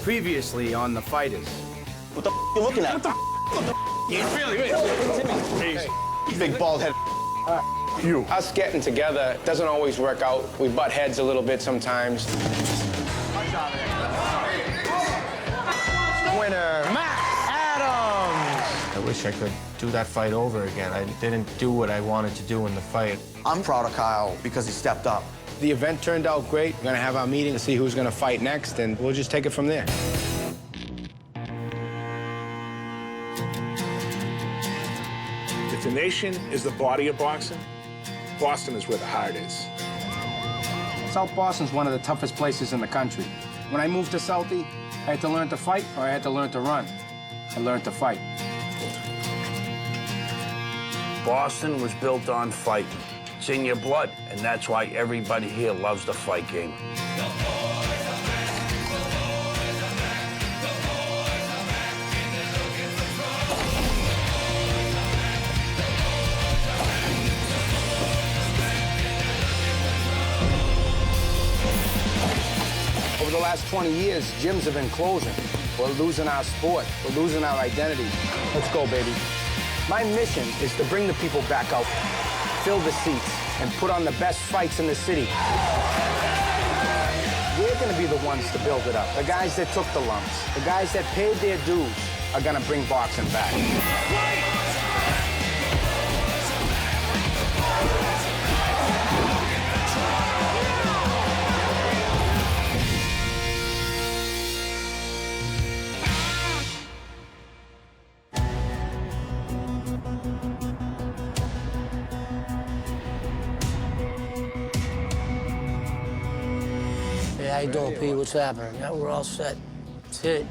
Previously on The Fighters. What the you looking at? What the He's really Big bald head. You. Us getting together doesn't always work out. We butt heads a little bit sometimes. Winner, Matt Adams! I wish I could do that fight over again. I didn't do what I wanted to do in the fight. I'm proud of Kyle because he stepped up. The event turned out great. We're gonna have our meeting to see who's gonna fight next, and we'll just take it from there. If the nation is the body of boxing, Boston is where the heart is. South Boston's one of the toughest places in the country. When I moved to Southie, I had to learn to fight or I had to learn to run. I learned to fight. Boston was built on fighting. It's in your blood, and that's why everybody here loves the fight game. Over the last 20 years, gyms have been closing. We're losing our sport. We're losing our identity. Let's go, baby. My mission is to bring the people back out, fill the seats, and put on the best fights in the city. We're gonna be the ones to build it up. The guys that took the lumps, the guys that paid their dues are gonna bring boxing back. Hey, how you doing, P? What's happening? Yeah, we're all set. That's it.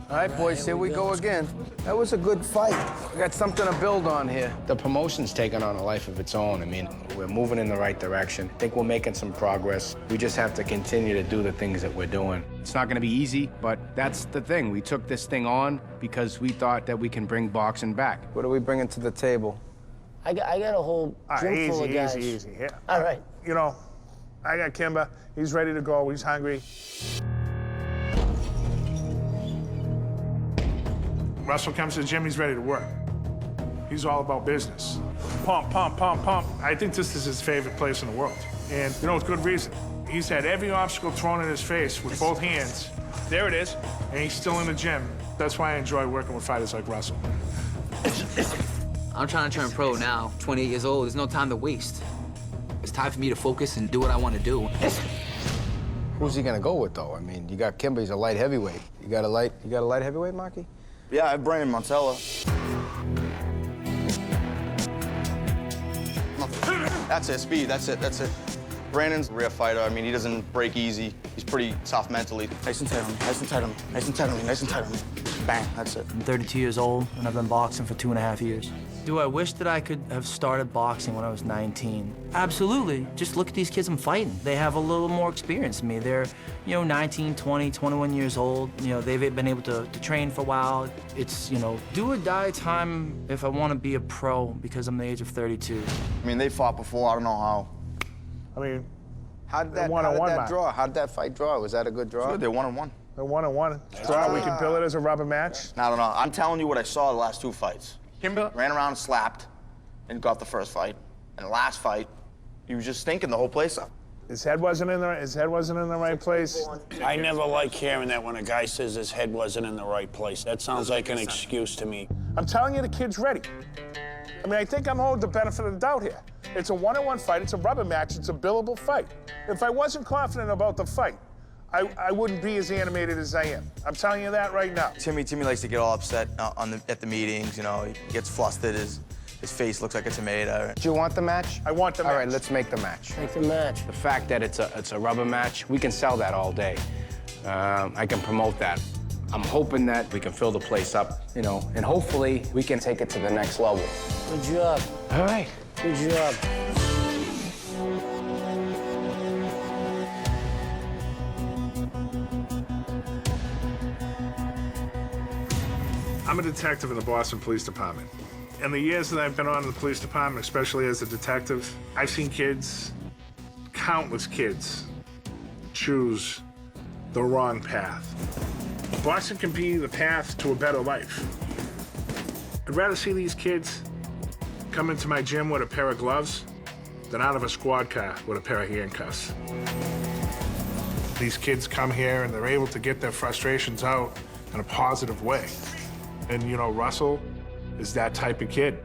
All right, boys, here we go again. That was a good fight. We got something to build on here. The promotion's taken on a life of its own. I mean, we're moving in the right direction. I think we're making some progress. We just have to continue to do the things that we're doing. It's not gonna be easy, but that's the thing. We took this thing on because we thought that we can bring boxing back. What are we bringing to the table? I got a whole gym full of guys. Easy. Here. All right. You know, I got Kimba. He's ready to go. He's hungry. Russell comes to the gym, he's ready to work. He's all about business. Pump, pump, pump, pump. I think this is his favorite place in the world. And, you know, with good reason. He's had every obstacle thrown in his face with both hands. There it is. And he's still in the gym. That's why I enjoy working with fighters like Russell. I'm trying to turn pro now, 28 years old. There's no time to waste. It's time for me to focus and do what I want to do. Who's he gonna go with, though? I mean, you got Kimba, he's a light heavyweight. You got a light heavyweight, Marky? Yeah, I have Brandon Montella. That's it, speed, that's it. Brandon's a real fighter. I mean, he doesn't break easy. He's pretty tough mentally. Nice and tight on me, nice and tight on me, nice and tight on me, nice and tight on me. Bang, that's it. I'm 32 years old, and I've been boxing for 2.5 years. Do I wish that I could have started boxing when I was 19? Absolutely. Just look at these kids I'm fighting. They have a little more experience than me. They're, 19, 20, 21 years old. They've been able to train for a while. It's, do or die time if I want to be a pro because I'm the age of 32. I mean, they fought before, I don't know how. I mean, How did that draw? How did that fight draw? Was that a good draw? Sure, they're 1-1. they're 1-1. So we can bill it as a rubber match. I don't know. I'm telling you what I saw the last two fights. Kimba ran around and slapped and got the first fight. And the last fight, he was just stinking the whole place up. His head wasn't in the right place. I never like hearing that when a guy says his head wasn't in the right place. That sounds like an excuse to me. I'm telling you, the kid's ready. I mean, I think I'm owed the benefit of the doubt here. It's a 1-on-1 fight, it's a rubber match, it's a billable fight. If I wasn't confident about the fight, I wouldn't be as animated as I am. I'm telling you that right now. Timmy likes to get all upset at the meetings, he gets flustered, his face looks like a tomato. Do you want the match? I want the match. All right, let's make the match. Make the match. The fact that it's a rubber match, we can sell that all day. I can promote that. I'm hoping that we can fill the place up, and hopefully we can take it to the next level. Good job. All right. Good job. I'm a detective in the Boston Police Department. In the years that I've been on in the police department, especially as a detective, I've seen kids, countless kids, choose the wrong path. Boxing can be the path to a better life. I'd rather see these kids come into my gym with a pair of gloves than out of a squad car with a pair of handcuffs. These kids come here and they're able to get their frustrations out in a positive way. And, you know, Russell is that type of kid.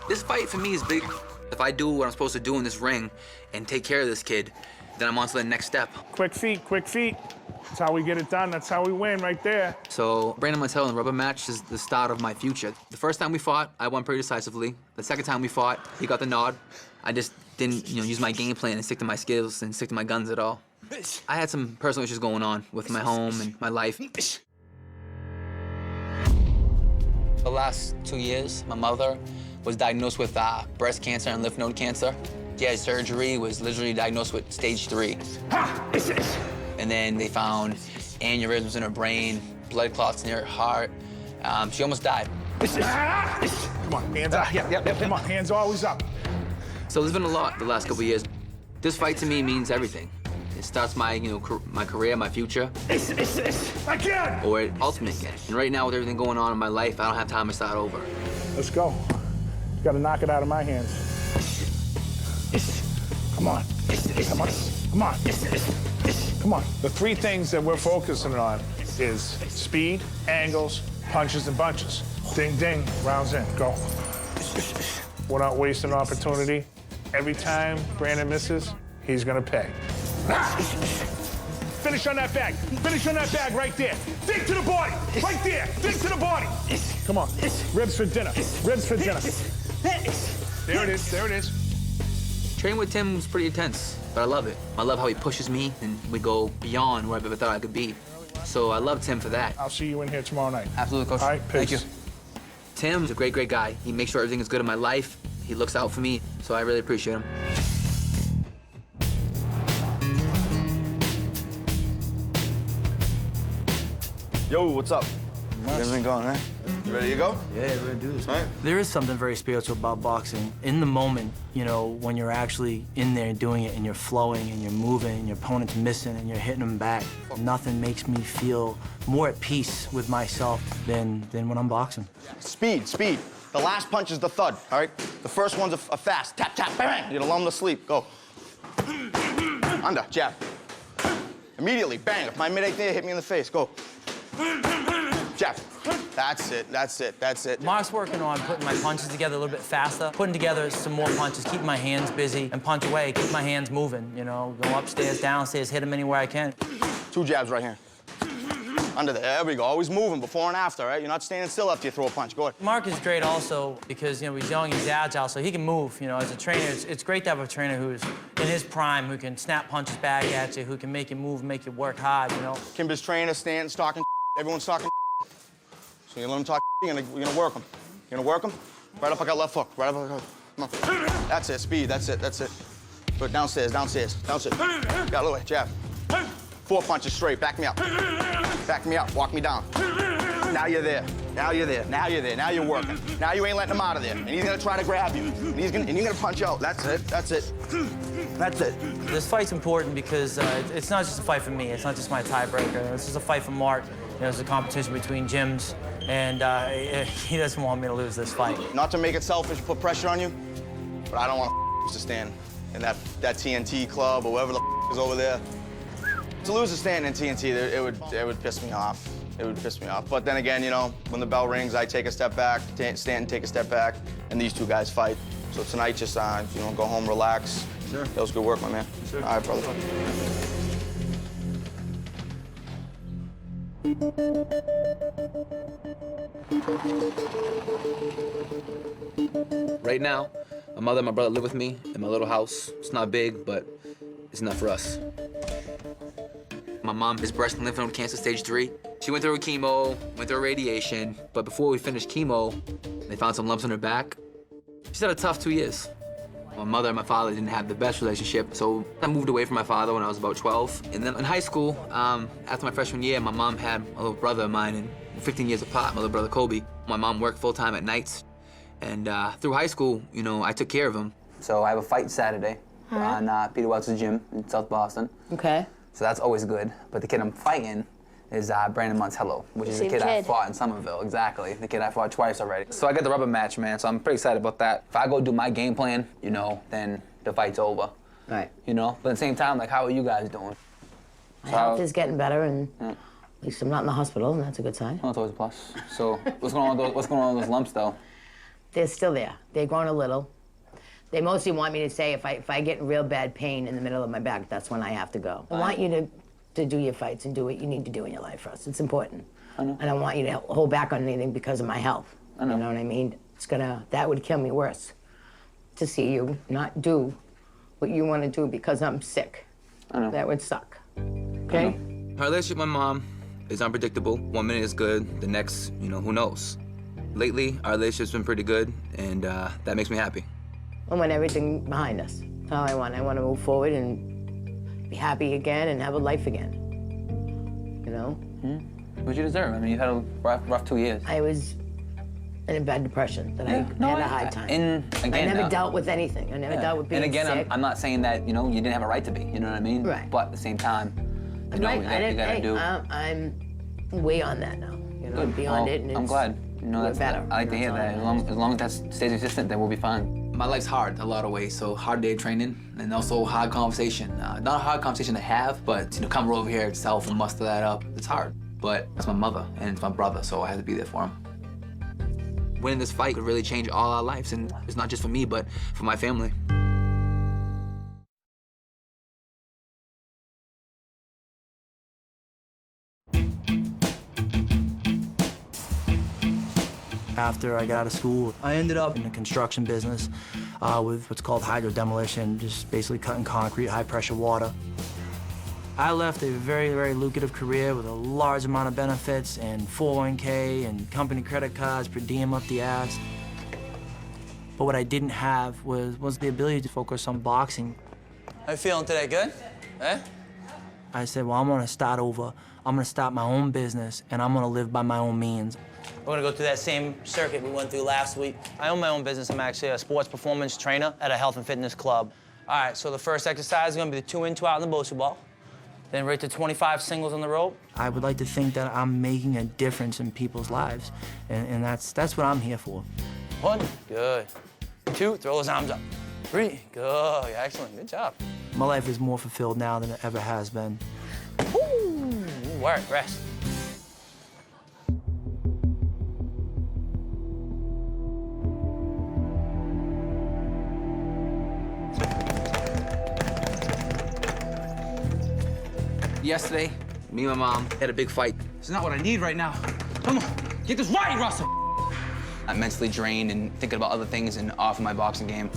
This fight for me is big. If I do what I'm supposed to do in this ring and take care of this kid, then I'm on to the next step. Quick feet, quick feet. That's how we get it done. That's how we win right there. So Brandon Montel in the rubber match is the start of my future. The first time we fought, I won pretty decisively. The second time we fought, he got the nod. I just didn't, use my game plan and stick to my skills and stick to my guns at all. I had some personal issues going on with my home and my life. The last 2 years, my mother was diagnosed with breast cancer and lymph node cancer. She had surgery, was literally diagnosed with stage 3. And then they found aneurysms in her brain, blood clots in her heart. She almost died. Come on, hands up. Yep. Come on, hands always up. So there's been a lot the last couple of years. This fight to me means everything. It starts my, my career, my future. Again! Or ultimate again. And right now with everything going on in my life, I don't have time to start over. Let's go. Got to knock it out of my hands. Come on. Come on. Come on. Come on. The 3 things that we're focusing on is speed, angles, punches, and bunches. Ding, ding, rounds in, go. We're not wasting an opportunity. Every time Brandon misses, he's gonna pay. Finish on that bag. Finish on that bag right there. Dig to the body. Right there. Dig to the body. Come on. Ribs for dinner. Ribs for dinner. There it is. There it is. Training with Tim was pretty intense, but I love it. I love how he pushes me and we go beyond where I ever thought I could be. So I love Tim for that. I'll see you in here tomorrow night. Absolutely, Coach. All right, peace. Thank you. Tim's a great, great guy. He makes sure everything is good in my life. He looks out for me, so I really appreciate him. Yo, what's up? Everything going, huh? You ready to go? Yeah, we're gonna do this. All right. There is something very spiritual about boxing. In the moment, when you're actually in there doing it and you're flowing and you're moving and your opponent's missing and you're hitting them back, nothing makes me feel more at peace with myself than when I'm boxing. Speed, speed. The last punch is the thud, all right? The first one's a fast. Tap, tap, bang, bang. You're gonna lull them to sleep. Go. Under, jab. Immediately, bang. If my mid-8 there, hit me in the face. Go. Jab. That's it, that's it, that's it. Mark's working on putting my punches together a little bit faster, putting together some more punches, keep my hands busy, and punch away, keep my hands moving, go upstairs, downstairs, hit them anywhere I can. 2 jabs right here. Under there, there we go. Always moving before and after, right? You're not standing still after you throw a punch. Go ahead. Mark is great also because, he's young, he's agile, so he can move. As a trainer, it's great to have a trainer who's in his prime, who can snap punches back at you, who can make you move, make you work hard, Kimber's trainer, Stanton's talking everyone's talking So you let them talk you're gonna work them. You're gonna work them? Right up, I got left hook. Right up, I got, come on. That's it, speed, that's it, that's it. Good, downstairs, downstairs, downstairs. Got a little way, jab. 4 punches straight, back me up. Back me up, walk me down. Now you're there, now you're there, now you're there, now you're working. Now you ain't letting him out of there. And he's gonna try to grab you. And you're gonna punch out. That's it, that's it. That's it. This fight's important because it's not just a fight for me. It's not just my tiebreaker. This is a fight for Mark. It's a competition between gyms, and he doesn't want me to lose this fight. Not to make it selfish, put pressure on you, but I don't want to stand in that TNT club or whatever the is over there. To lose a stand in TNT, it would piss me off. It would piss me off. But then again, when the bell rings, I take a step back, Stanton take a step back, and these 2 guys fight. So tonight, just go home, relax. Sure. That was good work, my man. Sure. All right, brother. Right now, my mother and my brother live with me in my little house. It's not big, but it's enough for us. My mom has breast and lymph node cancer stage 3. She went through chemo, went through radiation, but before we finished chemo, they found some lumps in her back. She's had a tough 2 years. My mother and my father didn't have the best relationship, so I moved away from my father when I was about 12. And then in high school, after my freshman year, my mom had a little brother of mine, and 15 years apart, my little brother Kobe. My mom worked full-time at nights, and through high school, I took care of him. So I have a fight Saturday on Peter Welch's gym in South Boston. Okay. So that's always good. But the kid I'm fighting is Brandon Montello, which is the Same kid I kid. fought in Somerville, exactly. The kid I fought twice already. So I got the rubber match, man, so I'm pretty excited about that. If I go do my game plan, you know, then the fight's over. Right. You know? But at the same time, like, how are you guys doing? My health is getting better, and at least I'm not in the hospital, and that's a good sign. Well, that's always a plus. So what's going on with those lumps, though? They're still there. They're growing a little. They mostly want me to say if I get real bad pain in the middle of my back, that's when I have to go. I want you to do your fights and do what you need to do in your life first. It's important. I know. I don't want you to hold back on anything because of my health. I know. You know what I mean? That would kill me worse. To see you not do what you want to do because I'm sick. I know. That would suck. Okay? Our relationship with my mom is unpredictable. 1 minute is good, the next, you know, who knows? Lately, our relationship's been pretty good, and that makes me happy. I want everything behind us. That's all I want. I want to move forward and be happy again and have a life again. You know? What you deserve. I mean, you had a rough 2 years. I was in a bad depression that I had a hard time. And again, I never dealt with anything. I never dealt with being and again, sick. I'm not saying that, you know, you didn't have a right to be, you know what I mean? Right. But at the same time, you know, you gotta do. I'm way on that now. You know, Good. beyond Well, it, and I'm glad. You know, we're that's better. I like to hear that. As long as that stays consistent, then we'll be fine. My life's hard a lot of ways. So hard day of training, and also hard conversation. Not a hard conversation to have, but you know, come over here itself and muster that up. It's hard. But it's my mother and it's my brother, so I have to be there for him. Winning this fight could really change all our lives, and it's not just for me, but for my family. After I got out of school, I ended up in the construction business with what's called hydro demolition, just basically cutting concrete, high-pressure water. I left a very, very lucrative career with a large amount of benefits and 401k and company credit cards, per diem up the ass. But what I didn't have was the ability to focus on boxing. How you feeling today? Good? Eh? I said, well, I'm gonna start over. I'm gonna start my own business, and I'm gonna live by my own means. We're gonna go through that same circuit we went through last week. I own my own business. I'm actually a sports performance trainer at a health and fitness club. All right, so the first exercise is gonna be the 2 in, 2 out in the Bosu ball. Then right to 25 singles on the rope. I would like to think that I'm making a difference in people's lives, and that's what I'm here for. 1, good. 2, throw those arms up. 3, good, excellent, good job. My life is more fulfilled now than it ever has been. Woo, work, rest. Yesterday, me and my mom had a big fight. It's not what I need right now. Come on, get this right, Russell. I'm mentally drained and thinking about other things and off of my boxing game.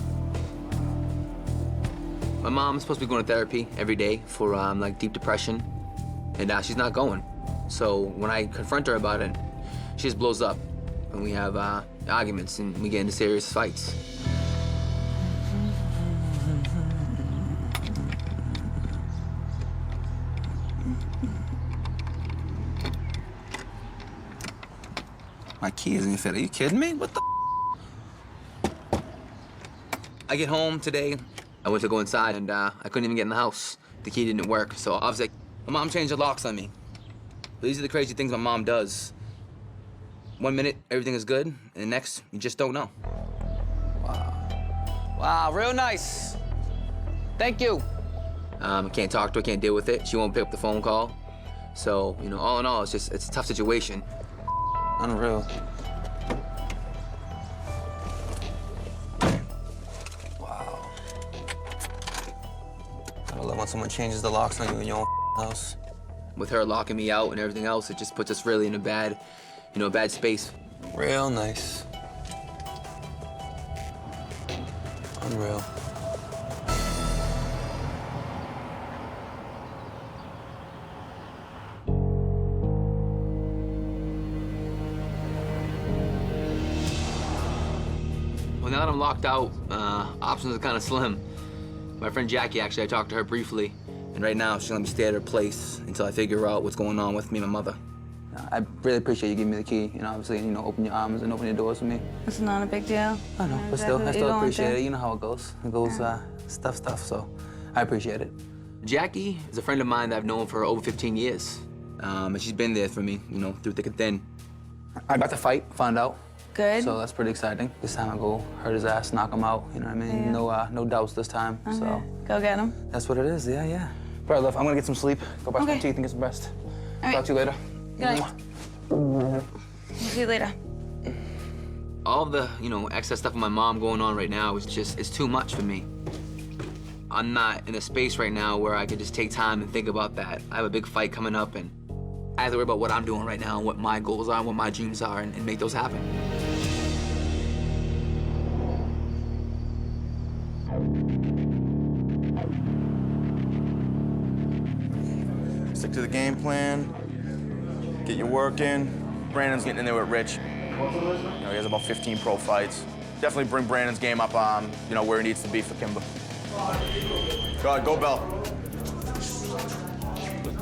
My mom's supposed to be going to therapy every day for like deep depression, and she's not going. So when I confront her about it, she just blows up, and we have arguments and we get into serious fights. My key isn't even fit. Are you kidding me? What the? I get home today. I went to go inside and I couldn't even get in the house. The key didn't work. So I was like, my mom changed the locks on me. These are the crazy things my mom does. 1 minute, everything is good, and the next, you just don't know. Wow. Wow, real nice. Thank you. I can't talk to her, can't deal with it. She won't pick up the phone call. So, you know, all in all, it's a tough situation. Unreal. Wow. I love when someone changes the locks on you in your own house. With her locking me out and everything else, it just puts us really in a bad, bad space. Real nice. Unreal. Well, now that I'm locked out, options are kind of slim. My friend Jackie, actually, I talked to her briefly, and right now she's gonna be stay at her place until I figure out what's going on with me and my mother. I really appreciate you giving me the key, obviously, open your arms and open your doors for me. It's not a big deal. I know, but still, I still appreciate it. You know how it goes. It goes stuff, so I appreciate it. Jackie is a friend of mine that I've known for over 15 years. And she's been there for me, you know, through thick and thin. I got to fight, found out. Good. So that's pretty exciting. This time I go hurt his ass, knock him out, you know what I mean? Yeah. No doubts this time, so. Go get him. That's what it is, yeah. All right, love, I'm gonna get some sleep, go brush my teeth and get some rest. All right. Talk to you later. Good night. See you later. All the, you know, excess stuff with my mom going on right now is just, it's too much for me. I'm not in a space right now where I could just take time and think about that. I have a big fight coming up, and I have to worry about what I'm doing right now and what my goals are and what my dreams are and make those happen. Stick to the game plan. Get your work in. Brandon's getting in there with Rich. You know, he has about 15 pro fights. Definitely bring Brandon's game up, you know, where he needs to be for Kimber. Go, Bell.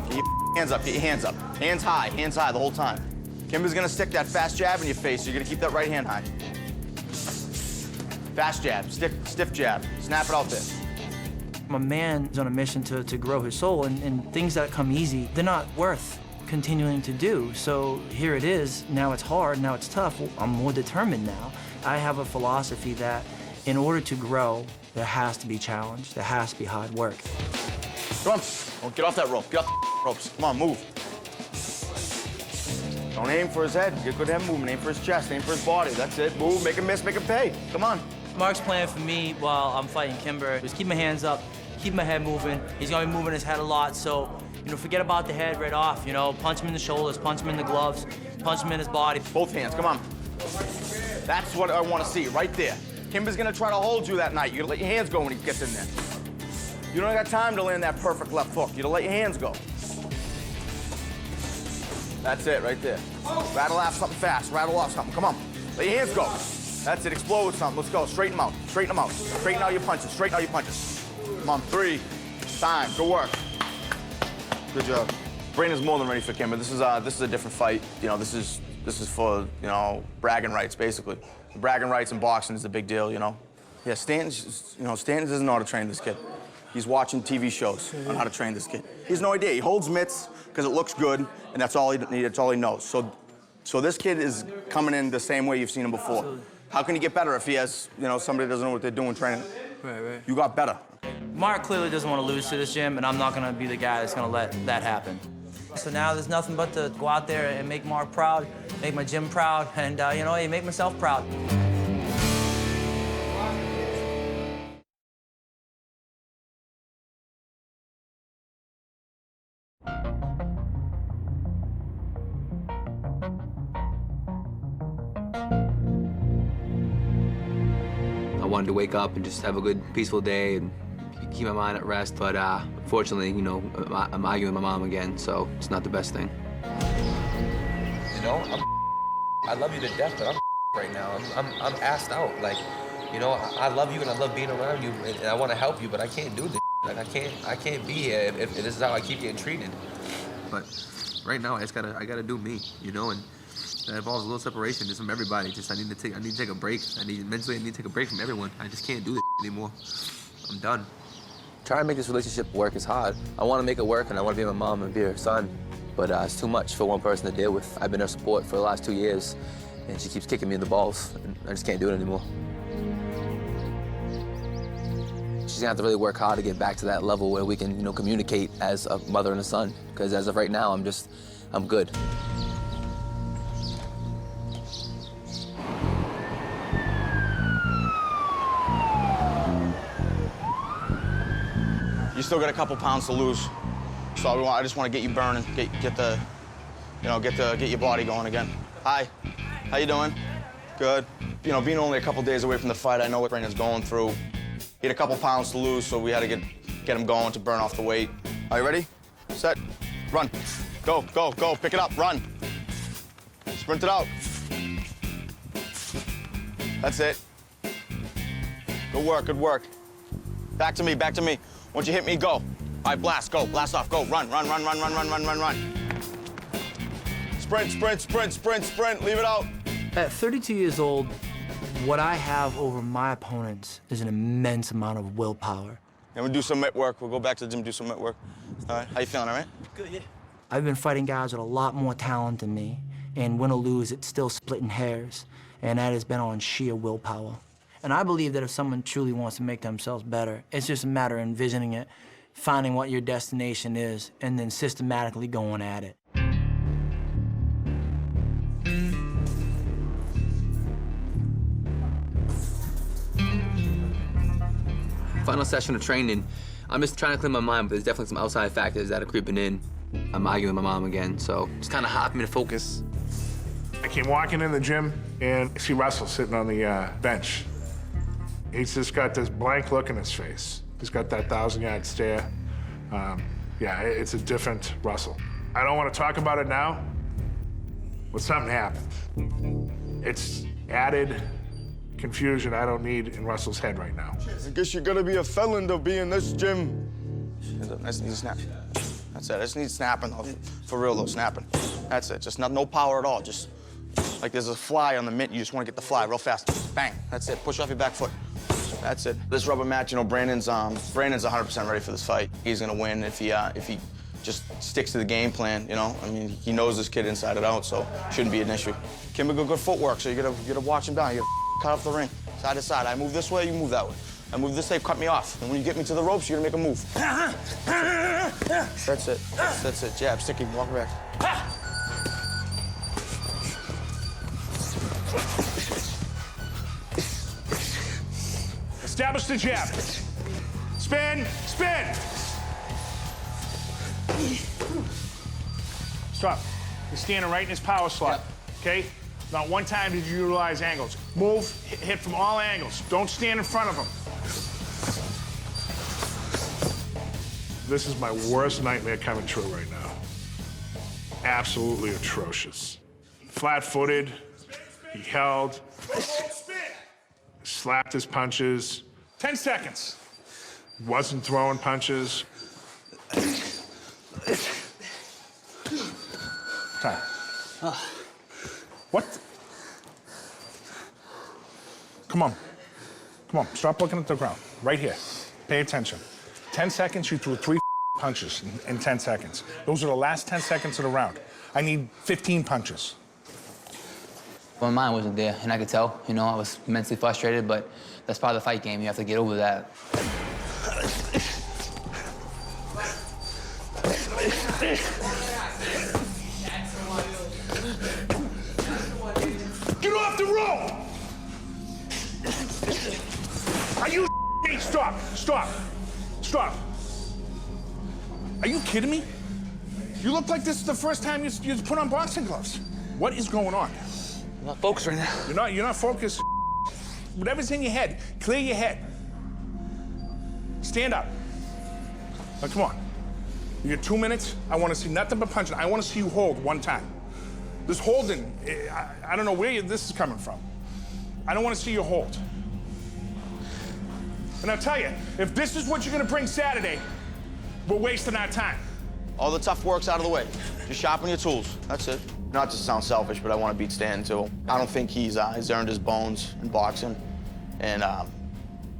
Get your hands up, get your hands up. Hands high the whole time. Kimber's gonna stick that fast jab in your face, so you're gonna keep that right hand high. Fast jab, stiff jab. Snap it out there. A man's on a mission to grow his soul, and things that come easy, they're not worth continuing to do. So here it is, now it's hard, now it's tough. Well, I'm more determined now. I have a philosophy that in order to grow, there has to be challenge, there has to be hard work. Come on, get off that rope, get off the ropes. Come on, move. Don't aim for his head, get good head movement, aim for his chest, aim for his body. That's it, move, make him miss, make him pay. Come on. Mark's plan for me while I'm fighting Kimber is keep my hands up, keep my head moving. He's gonna be moving his head a lot, so, you know, forget about the head right off, you know, punch him in the shoulders, punch him in the gloves, punch him in his body. Both hands, come on. That's what I want to see, right there. Kimber's gonna try to hold you that night. You gotta let your hands go when he gets in there. You don't got time to land that perfect left hook. You gotta let your hands go. That's it, right there. Rattle off something fast, rattle off something, come on. Let your hands go. That's it, explode with something. Let's go, straighten them out, straighten them out. Straighten out your punches, straighten out your punches. Come on, 3, time, good work. Good job. Brandon's more than ready for Kimber. This is a different fight. You know, this is for, you know, bragging rights, basically. Bragging rights in boxing is a big deal, you know. Yeah, Stanton doesn't know how to train this kid. He's watching TV shows on how to train this kid. He has no idea. He holds mitts because it looks good, and that's all he knows. So this kid is coming in the same way you've seen him before. How can he get better if he has, you know, somebody that doesn't know what they're doing training? Right. You got better. Mark clearly doesn't want to lose to this gym, and I'm not gonna be the guy that's gonna let that happen. So now there's nothing but to go out there and make Mark proud, make my gym proud, and, you know, make myself proud. I wanted to wake up and just have a good, peaceful day and keep my mind at rest, but unfortunately, you know, I'm arguing with my mom again, so it's not the best thing. You know, I love you to death, but I'm right now. I'm assed out. Like, you know, I love you and I love being around you, and I want to help you, but I can't do this. Like, I can't be here if this is how I keep getting treated. But right now, I gotta do me, you know, and that involves a little separation just from everybody. I need to take a break. Mentally, I need to take a break from everyone. I just can't do this anymore. I'm done. Trying to make this relationship work is hard. I want to make it work, and I want to be my mom and be her son, but it's too much for one person to deal with. I've been her support for the last 2 years, and she keeps kicking me in the balls, and I just can't do it anymore. She's gonna have to really work hard to get back to that level where we can, you know, communicate as a mother and a son, because as of right now, I'm good. You still got a couple pounds to lose. So I just want to get you burning, get your body going again. Hi, how you doing? Good. You know, being only a couple days away from the fight, I know what Brandon's going through. He had a couple pounds to lose, so we had to get him going to burn off the weight. Are you ready? Set, run. Go, pick it up, run. Sprint it out. That's it. Good work. Back to me. Once you hit me, go. All right, blast, go, blast off, go, run. Sprint, leave it out. At 32 years old, what I have over my opponents is an immense amount of willpower. I'm gonna do some mitt work. We'll go back to the gym, do some mitt work. All right, how you feeling, all right? Good, yeah. I've been fighting guys with a lot more talent than me, and win or lose, it's still splitting hairs, and that has been on sheer willpower. And I believe that if someone truly wants to make themselves better, it's just a matter of envisioning it, finding what your destination is, and then systematically going at it. Final session of training, I'm just trying to clear my mind, but there's definitely some outside factors that are creeping in. I'm arguing with my mom again, so it's kind of hard for me to focus. I came walking in the gym and I see Russell sitting on the bench. He's just got this blank look in his face. He's got that 1,000-yard stare. Yeah, it's a different Russell. I don't want to talk about it now, but something happened. It's added confusion I don't need in Russell's head right now. I guess you're gonna be a felon to be in this gym. I just need to snap. That's it. I just need snapping, though. For real, though, snapping. That's it. Just no power at all. Just like there's a fly on the mitt. You just want to get the fly real fast. Bang. That's it. Push off your back foot. That's it. This rubber match, you know, Brandon's 100% ready for this fight. He's gonna win if he just sticks to the game plan. You know, I mean, he knows this kid inside and out, so shouldn't be an issue. Kimber got good footwork, so you gotta watch him down. You gotta cut off the ring, side to side. I move this way, you move that way. I move this way, cut me off. And when you get me to the ropes, you're gonna make a move. That's it. That's it. Jab, sticky, walk back. Establish the jab. Spin, spin. Stop. He's standing right in his power slot, okay? Not one time did you utilize angles. Move, hit from all angles. Don't stand in front of him. This is my worst nightmare coming true right now. Absolutely atrocious. Flat-footed, he held, slapped his punches. 10 seconds. Wasn't throwing punches. Time. What? Come on. Come on, stop looking at the ground. Right here. Pay attention. 10 seconds, you threw 3 punches in 10 seconds. Those are the last 10 seconds of the round. I need 15 punches. My mind wasn't there, and I could tell. You know, I was mentally frustrated, but that's part of the fight game. You have to get over that. Get off the rope! Are you me? Stop, stop, stop. Are you kidding me? You look like this is the first time you put on boxing gloves. What is going on? I'm not focused right now. You're not focused. Whatever's in your head, clear your head. Stand up. Now, come on. You got 2 minutes. I want to see nothing but punching. I want to see you hold one time. This holding, I don't know where this is coming from. I don't want to see you hold. And I'll tell you, if this is what you're going to bring Saturday, we're wasting our time. All the tough work's out of the way. Just sharpen your tools. That's it. Not to sound selfish, but I want to beat Stan, too. I don't think he's earned his bones in boxing. And,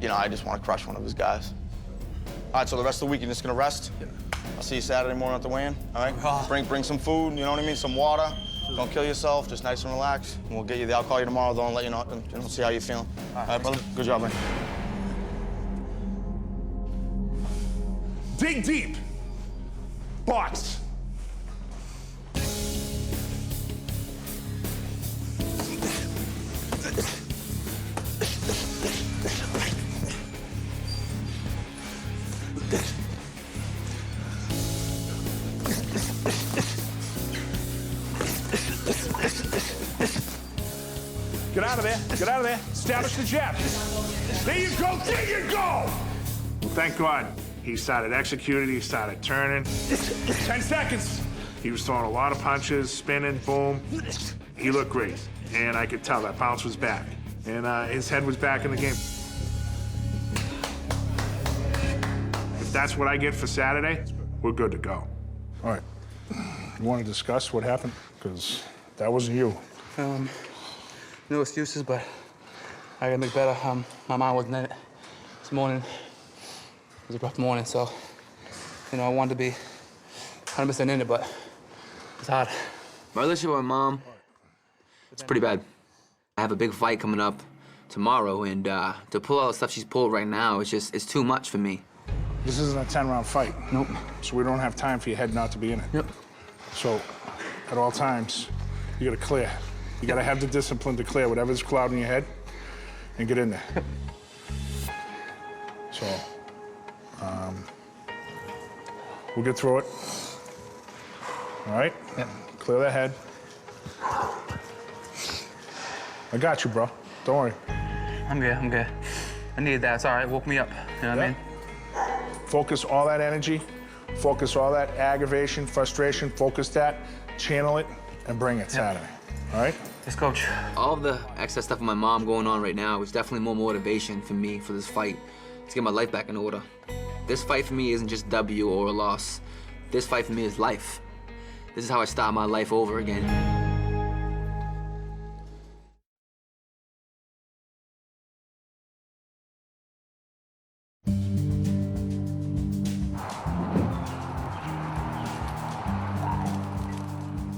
you know, I just want to crush one of his guys. All right, so the rest of the week, you're just going to rest? Yeah. I'll see you Saturday morning at the weigh-in, all right? Bring some food, you know what I mean? Some water. Don't kill yourself, just nice and relaxed. And we'll get you I'll call you tomorrow, though, and let you know, see how you're feeling. All right, brother? Good job, man. Dig deep. Box. Get out of there. Get out of there. Establish the jab. There you go. There you go. Well, thank God. He started executing. He started turning. 10 seconds. He was throwing a lot of punches, spinning, boom. He looked great. And I could tell that bounce was back. And his head was back in the game. If that's what I get for Saturday, we're good to go. All right. You want to discuss what happened? Because that wasn't you. No excuses, but I gotta make better. My mind wasn't in it this morning. was a rough morning, so, you know, I wanted to be 100% in it, but it's hard. My relationship with my mom, it's pretty bad. I have a big fight coming up tomorrow, and to pull all the stuff she's pulled right now, it's too much for me. This isn't a 10-round fight. Nope. So we don't have time for your head not to be in it. Yep. So at all times, you gotta clear. You gotta have the discipline to clear whatever's clouding your head and get in there. So, we'll get through it. All right? Yep. Clear that head. I got you, bro. Don't worry. I'm good. I needed that. It's all right. Woke me up. You know what I mean? Focus all that energy, focus all that aggravation, frustration, focus that, channel it, and bring it Saturday. All right? Yes, Coach. All the excess stuff with my mom going on right now is definitely more motivation for me for this fight to get my life back in order. This fight for me isn't just W or a loss. This fight for me is life. This is how I start my life over again.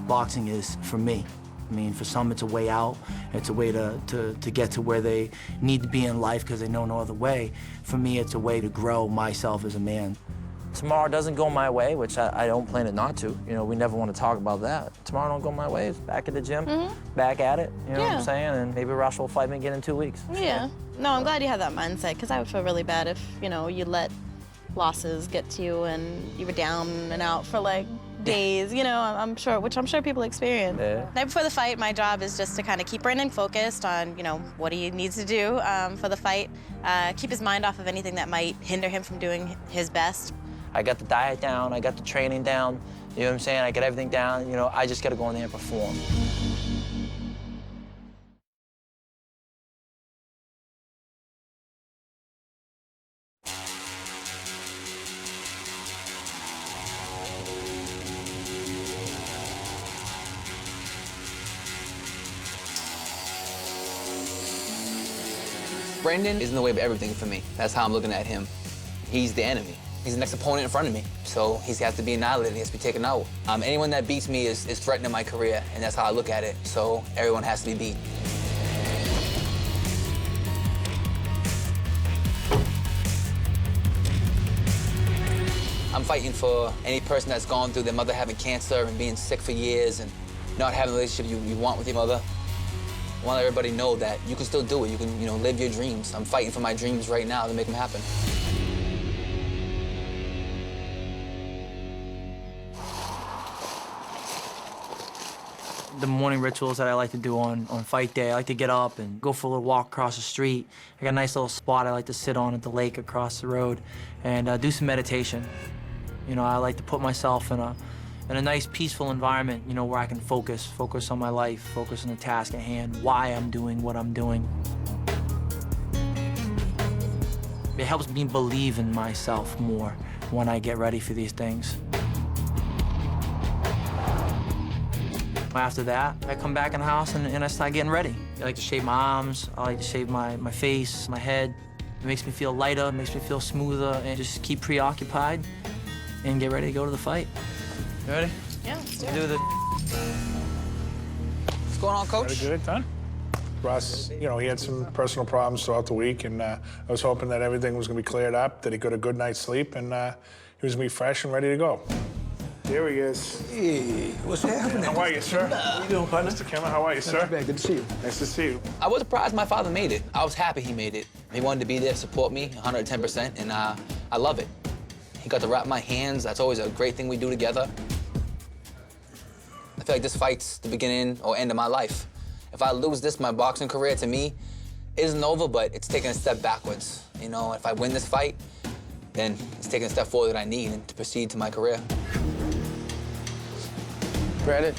Boxing is for me. I mean, for some, it's a way out. It's a way to get to where they need to be in life because they know no other way. For me, it's a way to grow myself as a man. Tomorrow doesn't go my way, which I don't plan it not to. You know, we never want to talk about that. Tomorrow don't go my way. It's back at the gym, back at it. You know what I'm saying? And maybe Rush will fight me again in 2 weeks. Yeah. No, I'm glad you have that mindset, because I would feel really bad if, you know, you let losses get to you and you were down and out for like days, you know, I'm sure people experience. Yeah. Night before the fight, my job is just to kind of keep Brandon focused on, you know, what he needs to do for the fight, keep his mind off of anything that might hinder him from doing his best. I got the diet down, I got the training down, you know what I'm saying? I got everything down, you know, I just got to go in there and perform. Brandon is in the way of everything for me. That's how I'm looking at him. He's the enemy. He's the next opponent in front of me. So he has to be annihilated, he has to be taken out. Anyone that beats me is threatening my career, and that's how I look at it. So everyone has to be beat. I'm fighting for any person that's gone through their mother having cancer and being sick for years and not having the relationship you want with your mother. I want everybody to know that you can still do it. You can, you know, live your dreams. I'm fighting for my dreams right now to make them happen. The morning rituals that I like to do on fight day, I like to get up and go for a little walk across the street. I got a nice little spot I like to sit on at the lake across the road and do some meditation. You know, I like to put myself in a nice, peaceful environment, you know, where I can focus on my life, focus on the task at hand, why I'm doing what I'm doing. It helps me believe in myself more when I get ready for these things. After that, I come back in the house and I start getting ready. I like to shave my arms, I like to shave my face, my head. It makes me feel lighter, it makes me feel smoother, and just keep preoccupied and get ready to go to the fight. You ready? Yeah, let's do Do it. the... What's going on, Coach? Gotta get it done. Russ, you know, he had some personal problems throughout the week, and I was hoping that everything was gonna be cleared up, that he got a good night's sleep, and he was gonna be fresh and ready to go. Here he is. Hey, what's happening? How are you, sir? How you doing, partner? Mr. Kimmer, how are you, sir? Not too bad. Good to see you. Nice to see you. I was surprised my father made it. I was happy he made it. He wanted to be there, support me 110%, and I love it. He got to wrap my hands. That's always a great thing we do together. I feel like this fight's the beginning or end of my life. If I lose this, my boxing career, to me, isn't over, but it's taking a step backwards. You know, if I win this fight, then it's taking a step forward that I need to proceed to my career. Brandon,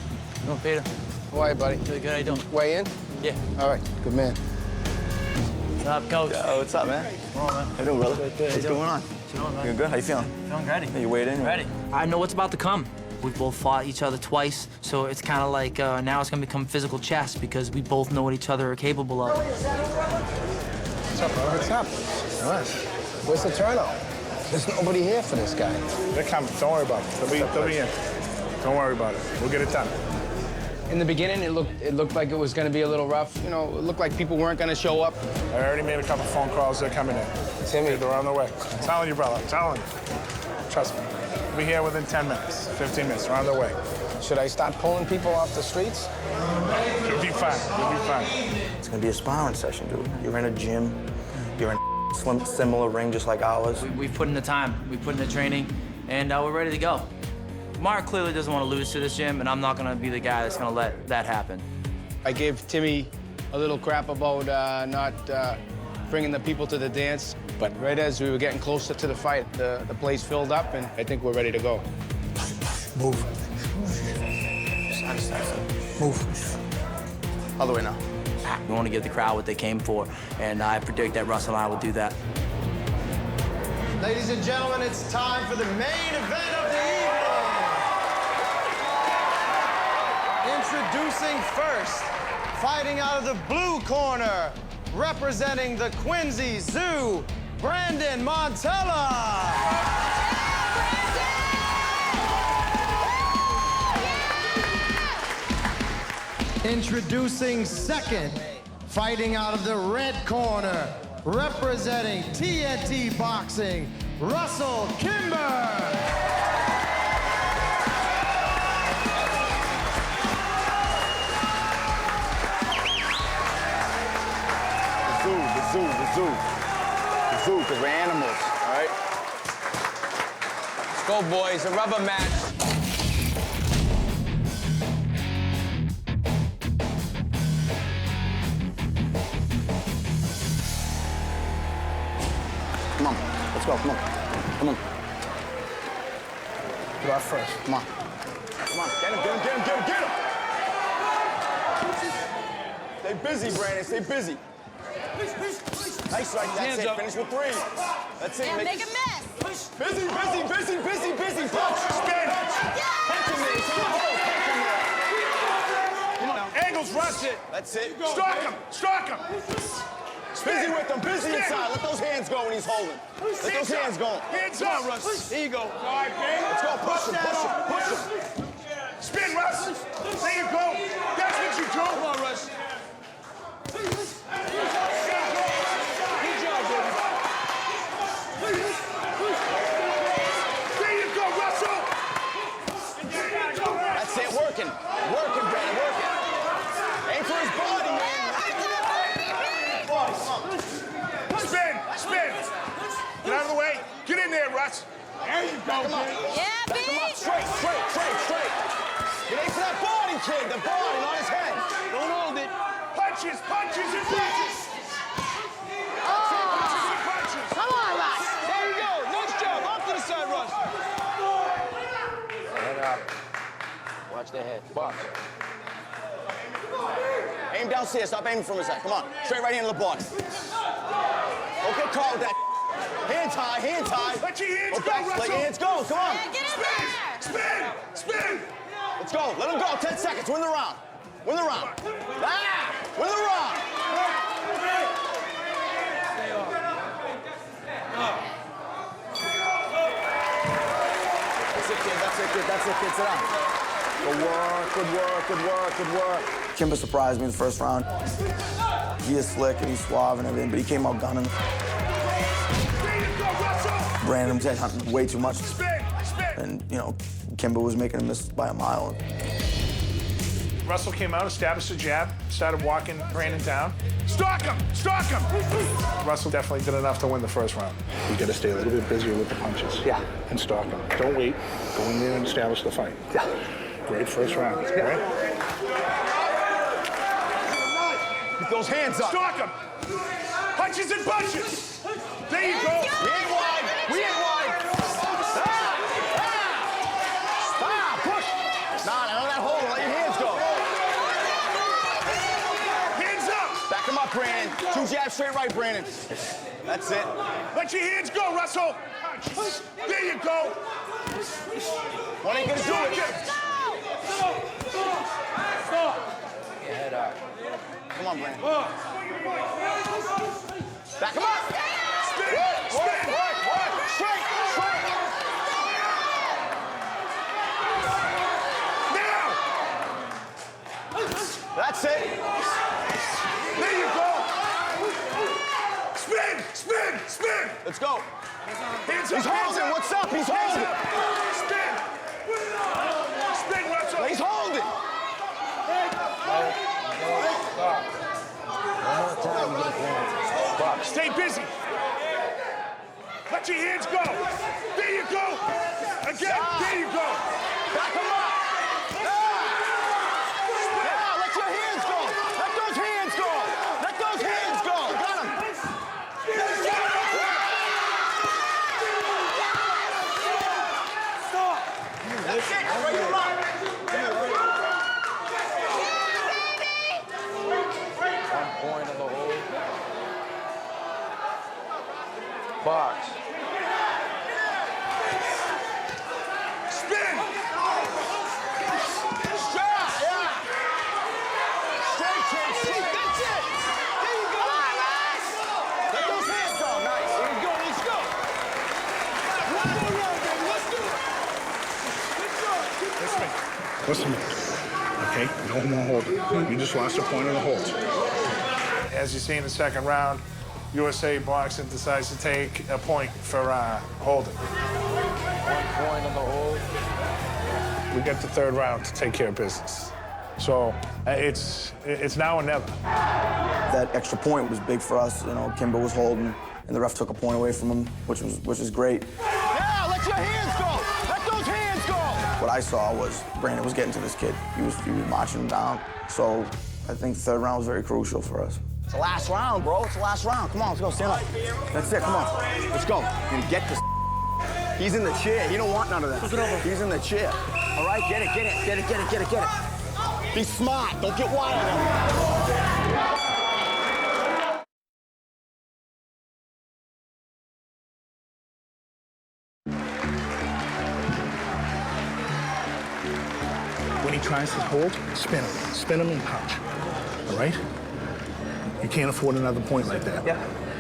No, Peter. how are you, buddy? Really good, how you doing? Way in? Yeah. All right, good man. What's up, Coach? Oh, what's up, man? Come on, man. How you doing, brother? Good. What's going on? What you doing, man? You good? How you feeling? Feeling ready. Hey, you weighed in? Ready. I know what's about to come. We both fought each other twice, so it's kind of like now it's gonna become physical chess because we both know what each other are capable of. What's up, bro? What's up? All right. Where's the turnout? There's nobody here for this guy. They're coming. Don't worry about it. They'll be in. Don't worry about it. We'll get it done. In the beginning, it looked like it was going to be a little rough. You know, it looked like people weren't going to show up. I already made a couple phone calls. They're coming in. Timmy, they're on their way. I'm telling you, brother. I'm telling you. Trust me. We'll be here within 10 minutes, 15 minutes. They're on their way. Should I start pulling people off the streets? You'll be fine. You'll be fine. It's gonna be a sparring session, dude. You're in a gym. You're in a similar ring just like ours. We've put in the time. We've put in the training, and we're ready to go. Mark clearly doesn't want to lose to this gym, and I'm not going to be the guy that's going to let that happen. I gave Timmy a little crap about not bringing the people to the dance, but right as we were getting closer to the fight, the place filled up, and I think we're ready to go. Move. Move. Other way now. We want to give the crowd what they came for, and I predict that Russell and I will do that. Ladies and gentlemen, it's time for the main event of the evening. Introducing first, fighting out of the blue corner, representing the Quincy Zoo, Brandon Montella. Introducing second, fighting out of the red corner, representing TNT Boxing, Russell Kimber. The zoo, because we're animals, all right? Let's go, boys. A rubber match. Come on, let's go, come on. Come on. Get off first. Come on. Come on, get him, get him, get him, get him, get him! Stay busy, Brandon, stay busy. Nice right, that's it, finish with 3. That's it, Make a mess. Busy, busy, busy, busy, busy. Punch, spin. Punch him there, punch him there. Come on now. Angles, rush it. That's it. Stalk him, stalk him. Busy with him, busy inside. Let those hands go when he's holding. Let those hands go. Hands up, Russ. Here you go. All right, babe. Let's go, push him, push him, push him. Spin, Russ. There you go. That's what you do. Come on, Russ. That's it, working. Working, Brandon, working. Aim for his body, man. Spin, spin. Get out of the way. Get in there, Russ. There you go, Come on. Yeah, Back him up, B. straight, straight, straight, straight. Get aim for that body, kid, the body, not his head. Don't hold it. Punches, punches, and punches. Punches and punches. Come on, Russ. There you go. Nice job. Off to the side, Russ. Head up. Watch the head. Box. Aim downstairs. Stop aiming from his head. Come on. Straight right into the body. Don't get caught with that. Hand tie, hand tie. Let your hands Go go, back. Let Russell. your hands go. Come on. Yeah, get in there. Spin, spin. Let's go. Let him go. 10 seconds. Win the round. Win the round. Ah! Win the round. That's it, kid. That's it, kid. That's it, kid. Sit down. Good work. Good work. Good work. Good work. Kimber surprised me in the first round. He is slick and he's suave and everything, but he came out gunning. Brandon was hunting way too much. Spin, spin. And, you know, Kimber was making him miss by a mile. Russell came out, established a jab, started walking Brandon down. Stalk him! Stalk him! Russell definitely did enough to win the first round. You got to stay a little bit busier with the punches. Yeah. And stalk him. Don't wait. Go in there and establish the fight. Yeah. Great first round. Yeah. Right? Keep those hands up. Stalk him! Punches and punches! There you go. We ain't wide. We ain't wide. Push. Nah, none of that hold. Let your hands go. Hands up! Back him up, Brandon. 2 jabs straight right, Brandon. That's it. Let your hands go, Russell! There you go! One ain't gonna do it. Get head up. Come on, Brandon. Back him up. Spin! Spin! Work. Straight. it. There you go. Spin, spin, spin. Let's go. Hands He's up, hands holding. up. What's up? He's Hands holding. up. Spin. Spin, Russell. He's holding. Stay busy. Let your hands go. There you go. Again, there you go. Back him up. Yeah, let your hands go. Let those hands go. Let those hands go. Got him. Stop. That's it. Bring him up. Point in the hole. Box. Spin. Straight, yeah. Straight, kid. Straight. That's it. There you go. Let those hands go. Nice. Here we go. Let's go. One more round, baby. Let's do it. Listen to me. Okay? No more holding. You just lost a point on the hold. As you see in the second round, USA Boxing decides to take a point for holding. 1 point in the hole. We get the third round to take care of business. So it's now or never. That extra point was big for us. You know, Kimber was holding, and the ref took a point away from him, which is great. Yeah, let your hands go. Let those hands go. What I saw was Brandon was getting to this kid. He was marching him down. So I think the third round was very crucial for us. It's the last round, bro. It's the last round. Come on, let's go. Stand up. That's it. Come on. Let's go. And get this. He's in the chair. He don't want none of that. He's in the chair. All right, get it, get it, get it, get it, get it, get it. Be smart. Don't get wild. When he tries to hold, spin him. Spin him and punch. All right? You can't afford another point like that. Yeah.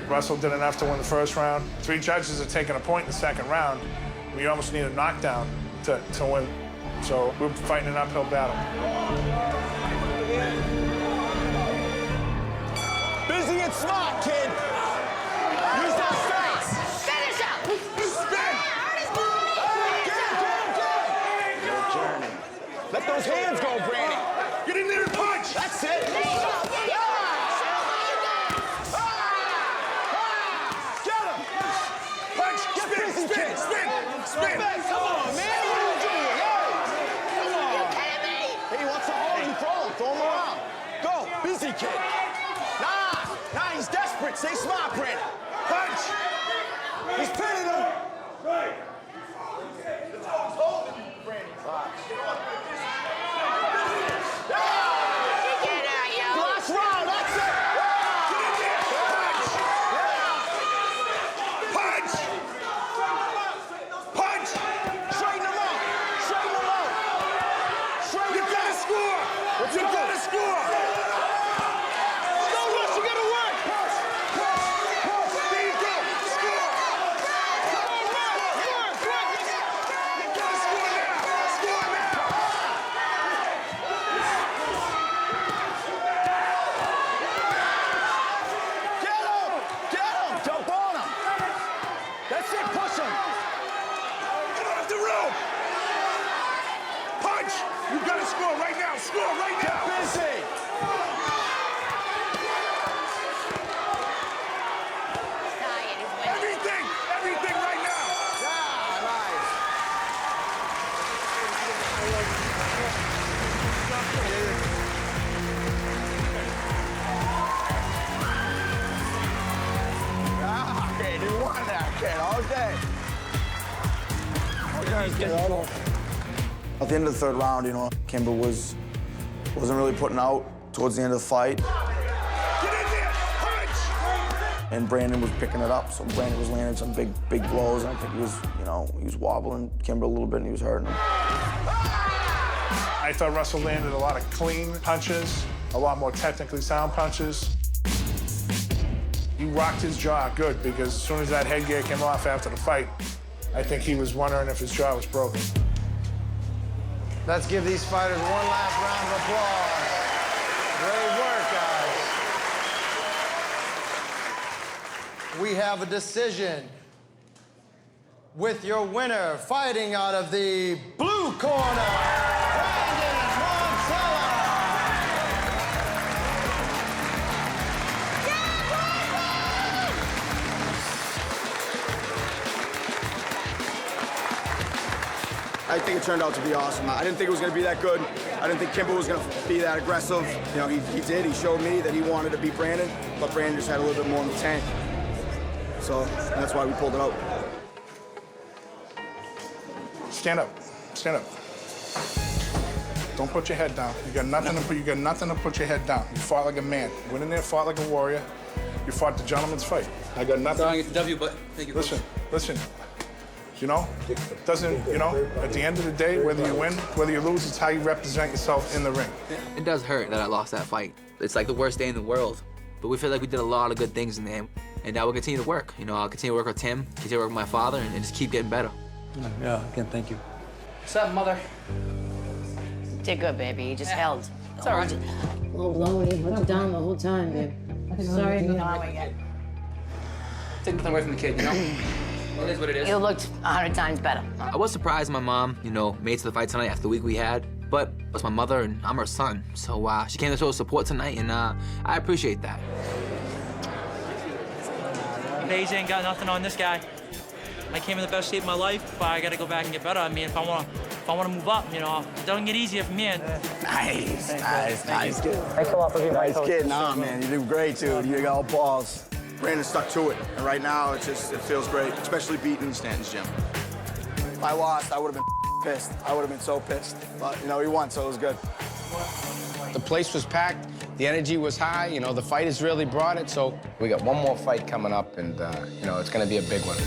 Russell did enough to win the first round. 3 judges are taking a point in the second round. We almost need a knockdown to win. So we're fighting an uphill battle. Busy and smart, kid. Use that face. Finish up! Spin! Good journey. Let those hands go, Brandon. Get in there and punch! That's it. Punch! Spin! Spin! Spin! Spin! Come on, man. What are you doing? Come on. Hey, he wants to hold you. Throw him around. Go. Busy kid. Nah, he's desperate. Stay smart, Brandon. Punch! He's pinning him. Last round, that's it. Punch! Punch! Straighten him out. Straighten him out. Straighten You him gotta out. score! You gotta score! Go, Russ, you gotta work. There you go! Score! You gotta score now! Score now! Get him! Jump on him. That's it, push him. Get off the rope! Punch! You gotta score right now! Score right now! Busy. Everything! Everything right now! Yeah, nice. Ah, kid, you won that, kid, all day. At the end of the third round, you know, Kimber wasn't really putting out towards the end of the fight. Get in there! Punch! And Brandon was picking it up, so Brandon was landing some big blows, and I think he was, he was wobbling Kimber a little bit, and he was hurting him. I thought Russell landed a lot of clean punches, a lot more technically sound punches. He rocked his jaw good, because as soon as that headgear came off after the fight, I think he was wondering if his jaw was broken. Let's give these fighters one last round of applause. Great work, guys. We have a decision with your winner fighting out of the blue corner, Brandon Montella. I think it turned out to be awesome. I didn't think it was going to be that good. I didn't think Kimber was going to be that aggressive. You know, he did. He showed me that he wanted to beat Brandon, but Brandon just had a little bit more in the tank. So that's why we pulled it out. Stand up. Stand up. Don't put your head down. You got nothing to put your head down. You fought like a man. Went in there, fought like a warrior. You fought the gentleman's fight. I got nothing. Sorry, it's a W, but thank you. Listen. You know, it doesn't, you know, at the end of the day, whether you win, whether you lose, it's how you represent yourself in the ring. It does hurt that I lost that fight. It's like the worst day in the world. But we feel like we did a lot of good things in there. And now we'll continue to work. You know, I'll continue to work with Tim, continue to work with my father, and just keep getting better. Yeah, again, thank you. What's up, mother? Did good, baby. You just held. It's all right. Oh, Lonely. What's down the whole time, babe? Sorry, you know how I get. Take nothing away from the kid, you know? It is what it is. You looked 100 times better. I was surprised my mom, you know, made it to the fight tonight after the week we had. But it was my mother, and I'm her son. So she came to show support tonight, and I appreciate that. Days ain't got nothing on this guy. I came in the best shape of my life, but I gotta go back and get better. I mean, if I wanna move up, you know, it doesn't get easier for me. Nice kid. Thanks a lot for being my Nice coach. kid. Nah, man, you do great, dude. You got all balls. Brandon stuck to it, and right now it feels great, especially beating Stanton's gym. If I lost, I would have been pissed. I would have been so pissed. But, you know, he won, so it was good. The place was packed. The energy was high. You know, the fighters really brought it. So we got one more fight coming up, and, you know, it's going to be a big one.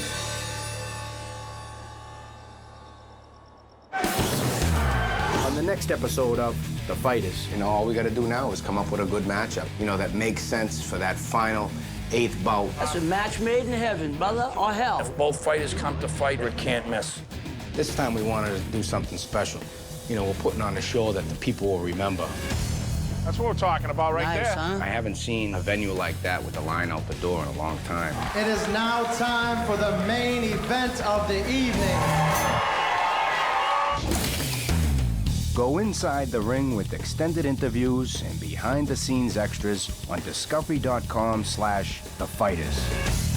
On the next episode of The Fighters, you know, all we got to do now is come up with a good matchup, you know, that makes sense for that final 8th bout. That's a match made in heaven, brother, or hell. If both fighters come to fight, we can't miss. This time we wanted to do something special. You know, we're putting on a show that the people will remember. That's what we're talking about right Nice, there. huh? I haven't seen a venue like that with a line out the door in a long time. It is now time for the main event of the evening. Go inside the ring with extended interviews and behind-the-scenes extras on discovery.com/thefighters.